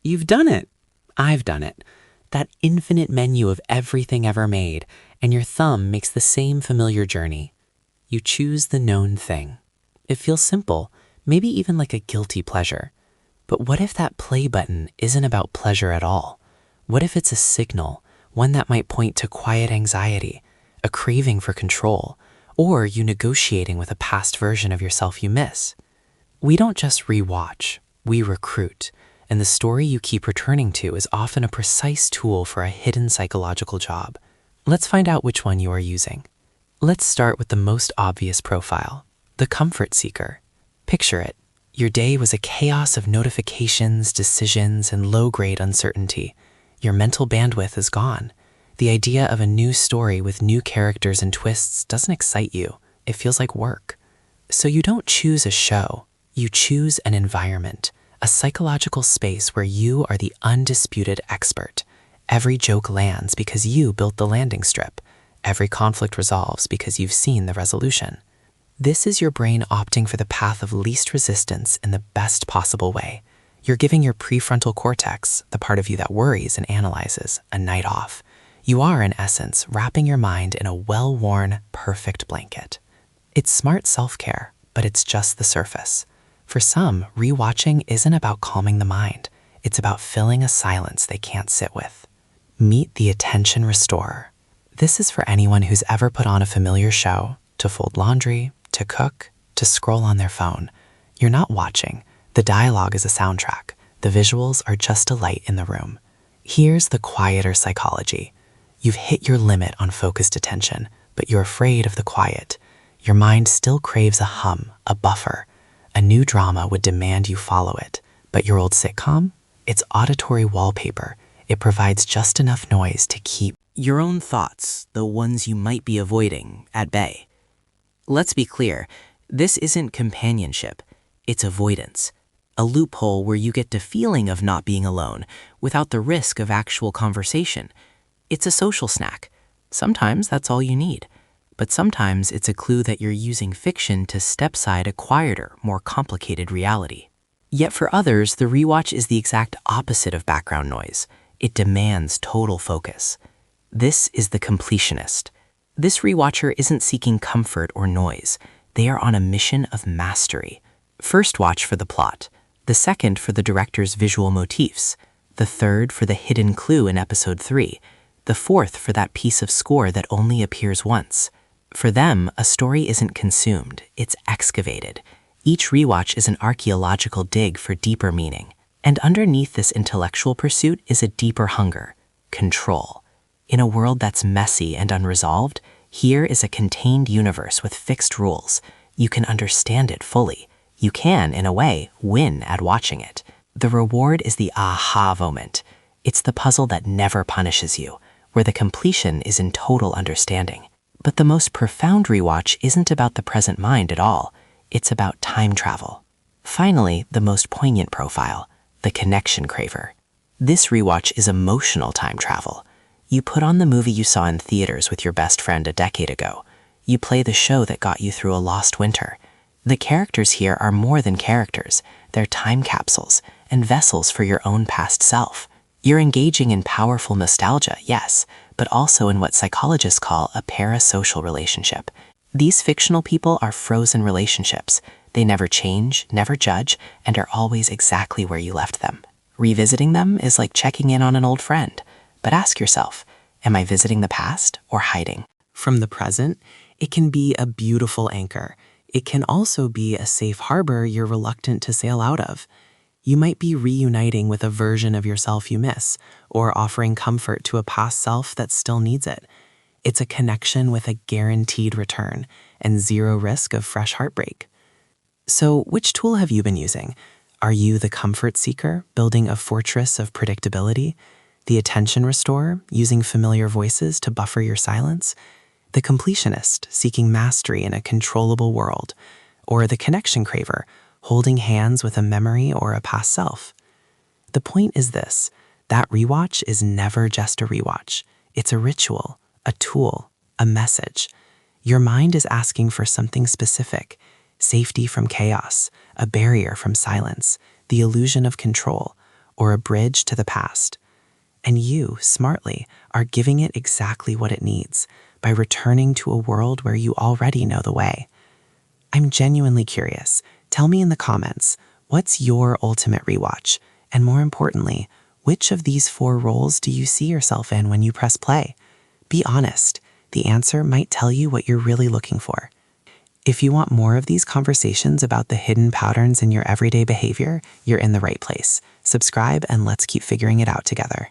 You've done it. I've done it. That infinite menu of everything ever made, and your thumb makes the same familiar journey. You choose the known thing. It feels simple, maybe even like a guilty pleasure. But what if that play button isn't about pleasure at all? What if it's a signal, one that might point to quiet anxiety, a craving for control, or you negotiating with a past version of yourself you miss? We don't just rewatch, we recruit, and the story you keep returning to is often a precise tool for a hidden psychological job. Let's find out which one you are using. Let's start with the most obvious profile, the comfort seeker. Picture it. Your day was a chaos of notifications, decisions, and low-grade uncertainty. Your mental bandwidth is gone. The idea of a new story with new characters and twists doesn't excite you. It feels like work. So you don't choose a show. You choose an environment, a psychological space where you are the undisputed expert. Every joke lands because you built the landing strip. Every conflict resolves because you've seen the resolution. This is your brain opting for the path of least resistance in the best possible way. You're giving your prefrontal cortex, the part of you that worries and analyzes, a night off. You are, in essence, wrapping your mind in a well-worn, perfect blanket. It's smart self-care, but it's just the surface. For some, rewatching isn't about calming the mind. It's about filling a silence they can't sit with. Meet the attention restorer. This is for anyone who's ever put on a familiar show, to fold laundry, to cook, to scroll on their phone. You're not watching. The dialogue is a soundtrack. The visuals are just a light in the room. Here's the quieter psychology. You've hit your limit on focused attention, but you're afraid of the quiet. Your mind still craves a hum, a buffer. A new drama would demand you follow it, but your old sitcom? It's auditory wallpaper. It provides just enough noise to keep your own thoughts, the ones you might be avoiding, at bay. Let's be clear, this isn't companionship, it's avoidance. A loophole where you get the feeling of not being alone without the risk of actual conversation. It's a social snack. Sometimes that's all you need. But sometimes it's a clue that you're using fiction to step-side a quieter, more complicated reality. Yet for others, the rewatch is the exact opposite of background noise. It demands total focus. This is the completionist. This rewatcher isn't seeking comfort or noise. They are on a mission of mastery. First watch for the plot, the second for the director's visual motifs, the third for the hidden clue in episode 3, the fourth for that piece of score that only appears once. For them, a story isn't consumed, it's excavated. Each rewatch is an archaeological dig for deeper meaning. And underneath this intellectual pursuit is a deeper hunger, control. In a world that's messy and unresolved, here is a contained universe with fixed rules. You can understand it fully. You can, in a way, win at watching it. The reward is the aha moment. It's the puzzle that never punishes you, where the completion is in total understanding. But the most profound rewatch isn't about the present mind at all. It's about time travel. Finally, the most poignant profile, the connection craver. This rewatch is emotional time travel. You put on the movie you saw in theaters with your best friend a decade ago. You play the show that got you through a lost winter. The characters here are more than characters. They're time capsules and vessels for your own past self. You're engaging in powerful nostalgia, yes, but also in what psychologists call a parasocial relationship. These fictional people are frozen relationships. They never change, never judge, and are always exactly where you left them. Revisiting them is like checking in on an old friend. But ask yourself, am I visiting the past or hiding? From the present, it can be a beautiful anchor. It can also be a safe harbor you're reluctant to sail out of. You might be reuniting with a version of yourself you miss, or offering comfort to a past self that still needs it. It's a connection with a guaranteed return and zero risk of fresh heartbreak. So, which tool have you been using? Are you the comfort seeker, building a fortress of predictability? The attention restorer, using familiar voices to buffer your silence? The completionist, seeking mastery in a controllable world? Or the connection craver, holding hands with a memory or a past self? The point is this, that rewatch is never just a rewatch. It's a ritual, a tool, a message. Your mind is asking for something specific, safety from chaos, a barrier from silence, the illusion of control, or a bridge to the past. And you, smartly, are giving it exactly what it needs by returning to a world where you already know the way. I'm genuinely curious. Tell me in the comments, what's your ultimate rewatch? And more importantly, which of these 4 roles do you see yourself in when you press play? Be honest. The answer might tell you what you're really looking for. If you want more of these conversations about the hidden patterns in your everyday behavior, you're in the right place. Subscribe and let's keep figuring it out together.